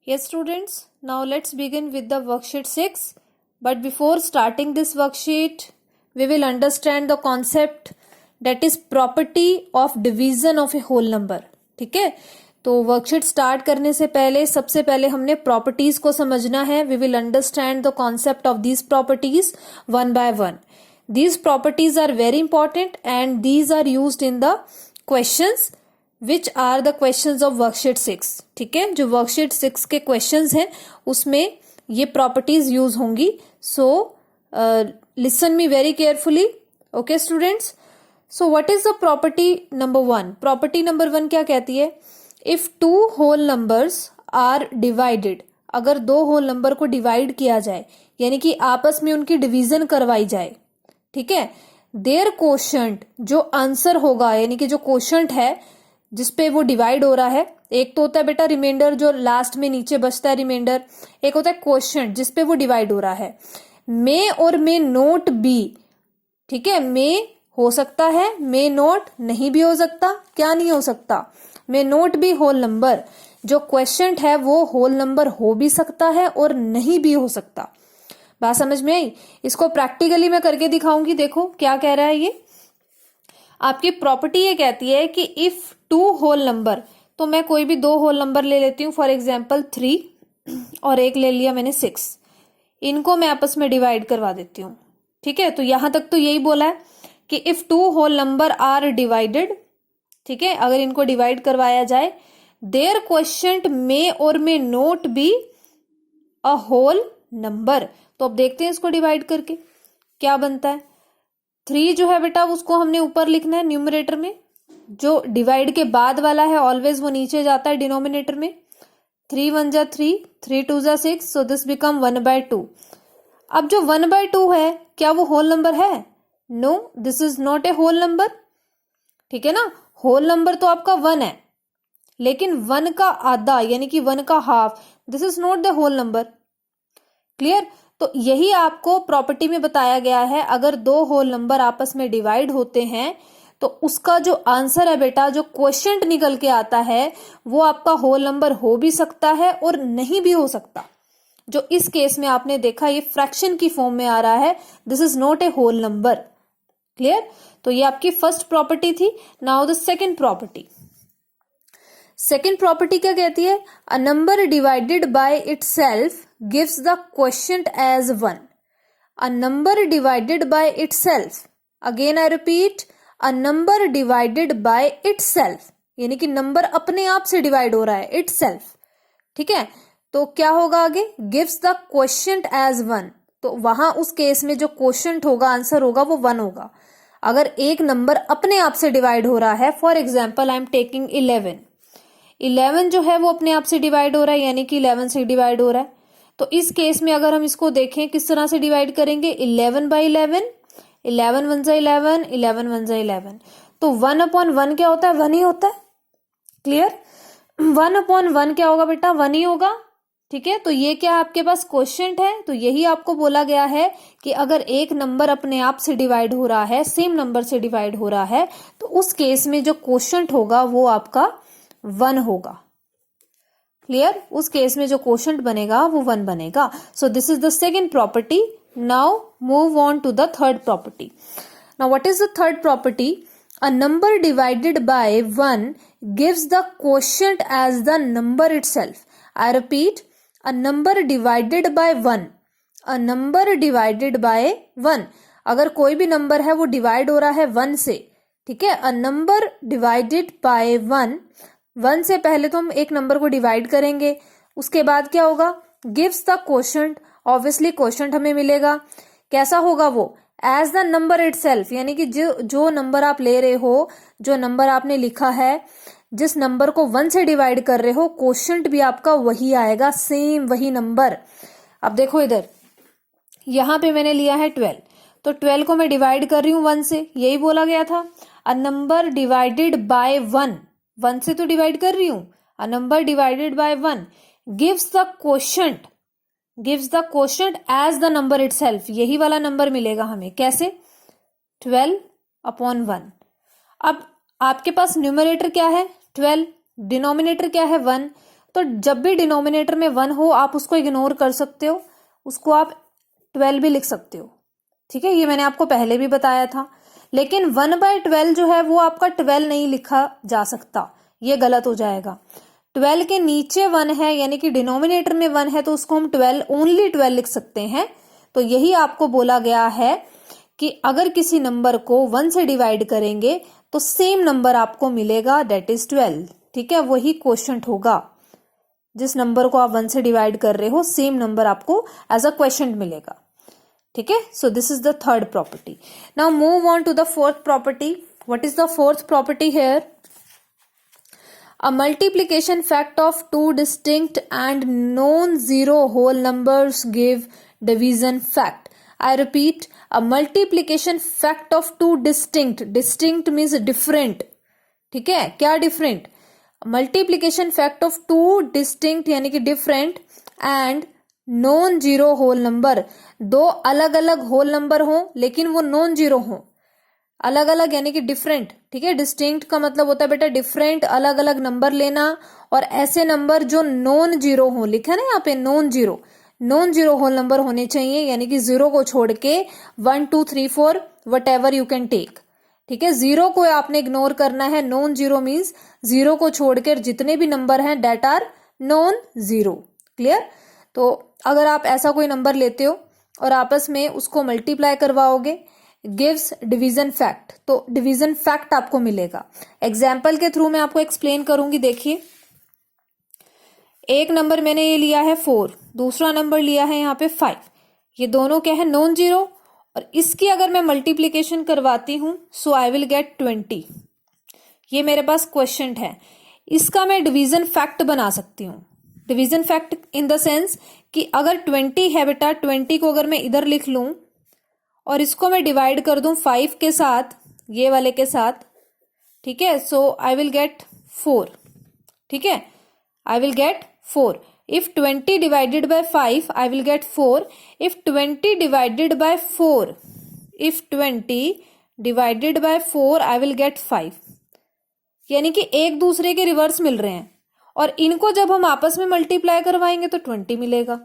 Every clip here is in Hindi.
Yes, students, now let's begin with the worksheet 6. But before starting this worksheet, we will understand the concept that is property of division of a whole number. ठीक है, तो वर्कशीट स्टार्ट करने से पहले सबसे पहले हमने प्रॉपर्टीज को समझना है. We will understand the concept of these properties one by one. These properties are very important and these are used in the questions which are the questions of worksheet 6. ठीक है, जो worksheet 6 के questions हैं उसमें ये properties use होंगी. So listen me very carefully. Okay students. So what is the property number 1? Property number 1 क्या कहती है? If two whole numbers are divided, अगर दो whole number को divide किया जाए यानी कि आपस में उनकी division करवाई जाए, ठीक है, देयर कोशंट जो आंसर होगा यानी कि जो कोशंट है जिसपे वो डिवाइड हो रहा है, एक तो होता है बेटा रिमाइंडर जो लास्ट में नीचे बचता है रिमाइंडर, एक होता है कोशंट जिसपे वो डिवाइड हो रहा है. मे और मे नोट बी, ठीक है, मे हो सकता है, मे नोट नहीं भी हो सकता. क्या नहीं हो सकता? मे नोट बी होल नंबर. जो क्वेश्चन है वो होल नंबर हो भी सकता है और नहीं भी हो सकता. बात समझ में आई? इसको प्रैक्टिकली मैं करके दिखाऊंगी. देखो क्या कह रहा है ये. आपकी प्रॉपर्टी ये कहती है कि इफ टू होल नंबर, तो मैं कोई भी दो होल नंबर ले लेती हूँ, फॉर एग्जाम्पल 3 और एक ले लिया मैंने 6. इनको मैं आपस में डिवाइड करवा देती हूँ. ठीक है, तो यहां तक तो यही बोला है कि if two whole number are divided, ठीक है, अगर इनको डिवाइड करवाया जाए, देयर क्वेश्चन मे और may not be a whole number. तो अब देखते हैं इसको डिवाइड करके क्या बनता है. 3 जो है बेटा उसको हमने ऊपर लिखना है न्यूमरेटर में, जो डिवाइड के बाद वाला है ऑलवेज वो नीचे जाता है डिनोमिनेटर में. 3 1 जा 3, 3 2 जा 6, सो दिस बिकम 1/2. अब जो 1/2 है क्या वो होल नंबर है? No, this is not a whole number. ठीक है ना, होल नंबर तो आपका 1 है, लेकिन 1 का आधा यानी कि 1 का half, this is not the whole number. Clear? तो यही आपको प्रॉपर्टी में बताया गया है. अगर दो होल नंबर आपस में डिवाइड होते हैं तो उसका जो आंसर है बेटा, जो क्वोशिएंट निकल के आता है, वो आपका होल नंबर हो भी सकता है और नहीं भी हो सकता. जो इस केस में आपने देखा ये फ्रैक्शन की फॉर्म में आ रहा है, this is not a whole number. Clear? तो ये आपकी फर्स्ट प्रॉपर्टी थी. Now the second property. Second property क्या कहती है? A number divided by itself gives the quotient as 1. A number divided by itself, again I repeat, a number divided by itself यानी कि नंबर अपने आप से डिवाइड हो रहा है, इटसेल्फ. ठीक है, तो क्या होगा आगे? Gives the quotient as 1. तो वहां उस केस में जो क्वोशिएंट होगा, आंसर होगा, वो 1 होगा. अगर एक नंबर अपने आप से डिवाइड हो रहा है, for example I am taking 11 जो है वो अपने आप से डिवाइड हो रहा है यानी कि 11 से डिवाइड हो रहा है. तो इस केस में अगर हम इसको देखें किस तरह से डिवाइड करेंगे, 11/11, 11 1 जा 11, 11 1 जा 11. तो 1/1 क्या होता है? 1 ही होता है. क्लियर? 1/1 क्या होगा बेटा? 1 ही होगा. ठीक है, तो ये क्या आपके पास क्वोशिएंट है. तो यही आपको बोला गया है कि अगर एक नंबर अपने आप से डिवाइड हो रहा है, सेम नंबर से डिवाइड हो रहा है, तो उस केस में जो क्वोशिएंट होगा वो आपका 1 होगा. क्लियर? उस केस में जो क्वोशिएंट बनेगा वो 1 बनेगा. So this is the second property. Now move on to the third property. Now what is the third property? A number divided by 1 gives the quotient as the number itself. I repeat, a number divided by 1. A number divided by 1, अगर कोई भी नंबर है वो डिवाइड हो रहा है 1 से, ठीक है, अ नंबर डिवाइडेड बाय 1 से पहले तो हम एक नंबर को डिवाइड करेंगे, उसके बाद क्या होगा? Gives the quotient. Obviously quotient हमें मिलेगा. कैसा होगा वो? एज द नंबर इटसेल्फ यानी कि जो नंबर आप ले रहे हो, जो नंबर आपने लिखा है, जिस नंबर को 1 से डिवाइड कर रहे हो, क्वोशिएंट भी आपका वही आएगा, सेम वही नंबर. अब देखो इधर, यहां पे मैंने लिया है 12, तो 12 को मैं डिवाइड कर रही हूं 1 से, यही बोला गया था. अ नंबर डिवाइडेड बाय 1 से तो डिवाइड कर रही हूं. A number divided by 1 gives the quotient as the number itself. यही वाला नंबर मिलेगा हमें. कैसे? 12/1. अब आपके पास न्यूमरेटर क्या है? 12, डिनोमिनेटर क्या है? 1. तो जब भी डिनोमिनेटर में 1 हो आप उसको इग्नोर कर सकते हो, उसको आप 12 भी लिख सकते हो। ठीक है, ये मैंने आपको पहले भी बताया था। लेकिन 1/12 जो है वो आपका 12 नहीं लिखा जा सकता, ये गलत हो जाएगा। 12 के नीचे 1 है यानी कि डिनोमिनेटर में 1 है तो उसको हम 12 ओनली 12 लिख सकते हैं। तो यही आपको बोला गया है कि अगर किसी नंबर को 1 से डिवाइड करेंगे तो सेम नंबर आपको मिलेगा, दैट इज 12। ठीक है, वही क्वोशंट होगा। जिस नंबर को आप 1 से डिवाइड कर रहे हो सेम नंबर आपको एज अ क्वोशंट मिलेगा। ठीक है, so this is the third property. Now move on to the fourth property. What is the fourth property here? A multiplication fact of two distinct and non-zero whole numbers give division fact. I repeat, a multiplication fact of two distinct means different. ठीक है, क्या different? Multiplication fact of two distinct यानी कि different and non-zero whole number, दो अलग अलग whole number हो लेकिन वो non-zero हो। अलग अलग यानी कि डिफरेंट। ठीक है, डिस्टिंक्ट का मतलब होता है बेटा डिफरेंट, अलग अलग नंबर लेना, और ऐसे नंबर जो नॉन जीरो हो, लिखा है ना यहाँ पे नॉन जीरो होल नंबर होने चाहिए, यानी कि 0 को छोड़ के 1 2 3 4 whatever you can take. ठीक है, 0 को आपने इग्नोर करना है। नॉन जीरो मीन्स 0 को छोड़कर जितने भी नंबर हैं that are non zero. Clear? तो अगर आप ऐसा कोई नंबर लेते हो और आपस में उसको मल्टीप्लाई करवाओगे, गिव्स डिवीजन फैक्ट, तो डिवीजन फैक्ट आपको मिलेगा। एग्जाम्पल के थ्रू मैं आपको एक्सप्लेन करूंगी। देखिए, एक नंबर मैंने ये लिया है 4, दूसरा नंबर लिया है यहाँ पे 5। ये दोनों क्या है? Non zero. और इसकी अगर मैं मल्टीप्लीकेशन करवाती हूं सो आई विल गेट 20। ये मेरे पास क्वेश्चन है, इसका मैं डिवीजन फैक्ट बना सकती हूँ। Division fact in the sense कि अगर 20 है बेटा, 20 को अगर मैं इधर लिख लूं और इसको मैं डिवाइड कर दूं 5 के साथ, ये वाले के साथ। ठीक है, सो आई विल गेट 4। ठीक है, I will get 4। If 20 divided by 5 I will get 4। If 20 divided by 4, if 20 divided by 4 I will get 5। यानी कि एक दूसरे के रिवर्स मिल रहे हैं, और इनको जब हम आपस में मल्टीप्लाई करवाएंगे तो 20 मिलेगा।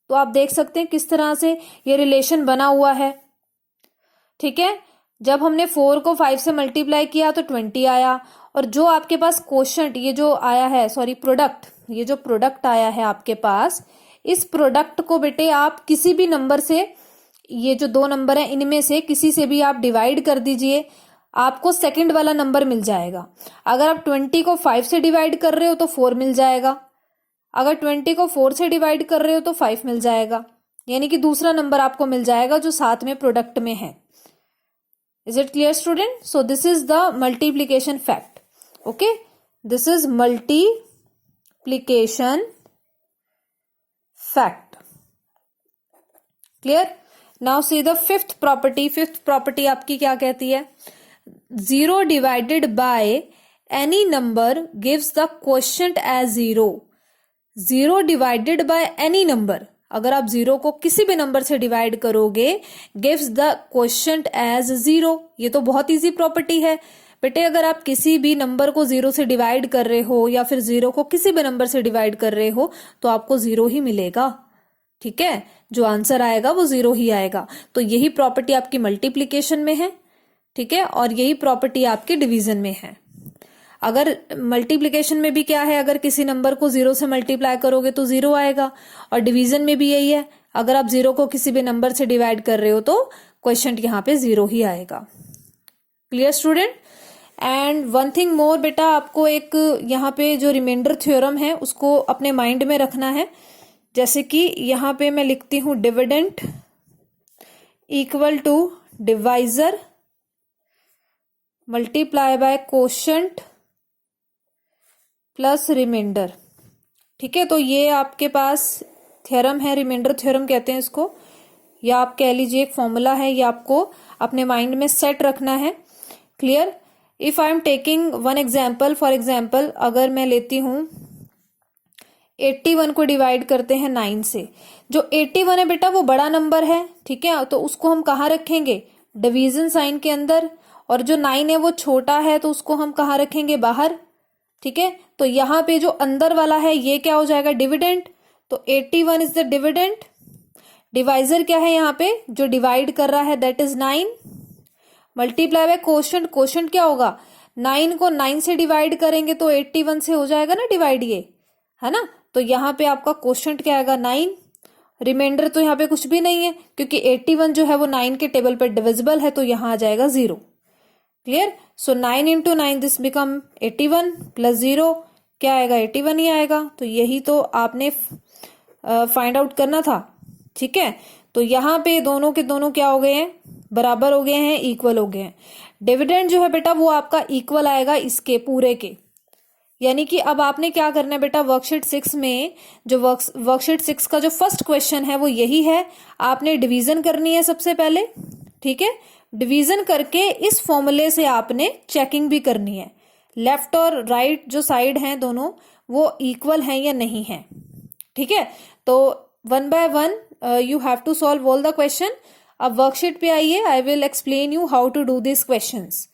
तो आप देख सकते हैं किस तरह से ये रिलेशन बना हुआ है। ठीक है, जब हमने 4 को 5 से मल्टीप्लाई किया तो 20 आया, और जो आपके पास क्वोशंट ये जो आया है, सॉरी प्रोडक्ट, ये जो प्रोडक्ट आया है आपके पास, इस प्रोडक्ट को बेटे आप किसी भी नंबर से, ये जो दो नंबर हैं इनमें से किसी से भी आप डिवाइड कर दीजिए, आपको सेकंड वाला नंबर मिल जाएगा। अगर आप 20 को 5 से डिवाइड कर रहे हो तो 4 मिल जाएगा, अगर 20 को 4 से डिवाइड कर रहे हो तो 5 मिल जाएगा, यानी कि दूसरा नंबर आपको मिल जाएगा जो साथ में प्रोडक्ट में है। Is it clear, student? So this is the multiplication fact. Okay, this is multiplication fact. Clear? Now see the fifth property. Fifth property आपकी क्या कहती है? 0 divided by any number gives the quotient as 0. 0 divided by any number, अगर आप 0 को किसी भी नंबर से डिवाइड करोगे, गिव्स द क्वोशंट एज 0। ये तो बहुत इजी प्रॉपर्टी है बेटे। अगर आप किसी भी नंबर को 0 से डिवाइड कर रहे हो या फिर 0 को किसी भी नंबर से डिवाइड कर रहे हो तो आपको 0 ही मिलेगा। ठीक है, जो आंसर आएगा वो 0 ही आएगा। तो यही प्रॉपर्टी आपकी मल्टीप्लीकेशन में है। ठीक है, और यही प्रॉपर्टी आपकी डिवीजन में है। अगर मल्टीप्लिकेशन में भी क्या है, अगर किसी नंबर को 0 से मल्टीप्लाई करोगे तो 0 आएगा, और डिवीजन में भी यही है, अगर आप 0 को किसी भी नंबर से डिवाइड कर रहे हो तो क्वेश्चन यहाँ पे 0 ही आएगा। Clear student? And one thing more बेटा, आपको एक यहाँ पे जो रिमाइंडर थ्योरम है उसको अपने माइंड में रखना है। जैसे कि यहाँ पे मैं लिखती हूँ dividend equal to divisor multiply by quotient plus remainder. ठीक है, तो ये आपके पास थ्योरम है, रिमाइंडर थ्योरम कहते हैं इसको, या आप कह लीजिए एक फॉर्मूला है, ये आपको अपने माइंड में सेट रखना है। Clear? If I am taking one example, for example अगर मैं लेती हूं 81 को डिवाइड करते हैं 9 से, जो 81 है बेटा वो बड़ा नंबर है। ठीक है, तो उसको हम कहाँ रखेंगे? डिवीजन साइन के अंदर। और जो 9 है वो छोटा है तो उसको हम कहाँ रखेंगे? बाहर। ठीक है, तो यहाँ पे जो अंदर वाला है ये क्या हो जाएगा, डिविडेंड। तो 81 इज द डिविडेंड। डिवाइजर क्या है यहाँ पे, जो डिवाइड कर रहा है, that is 9 multiply by quotient. Quotient क्या होगा, 9 को 9 से डिवाइड करेंगे तो 81 से हो जाएगा ना डिवाइड, ये है ना। तो यहाँ पे आपका क्वोशंट क्या आएगा, 9। रिमाइंडर तो यहाँ पे कुछ भी नहीं है क्योंकि 81 जो है वो 9 के टेबल पर डिविजिबल है, तो यहाँ आ जाएगा 0। Clear. So 9 into 9 this become 81 plus 0 क्या आएगा, 81 ही आएगा। तो यही तो आपने फाइंड आउट करना था। ठीक है, तो यहाँ पे दोनों के दोनों क्या हो गए हैं, बराबर हो गए हैं, इक्वल हो गए हैं। डिविडेंड जो है बेटा वो आपका इक्वल आएगा इसके पूरे के। यानी कि अब आपने क्या करना है बेटा, वर्कशीट 6 में जो वर्कशीट 6 का जो फर्स्ट क्वेश्चन है वो यही है, आपने डिवीजन करनी है सबसे पहले। ठीक है, डिवीजन करके इस फॉर्मूले से आपने चेकिंग भी करनी है, लेफ्ट और राइट जो साइड हैं दोनों वो इक्वल हैं या नहीं है। ठीक है, तो 1 by 1 you have to solve all the question. अब वर्कशीट पे आइए, I will explain you how to do this questions.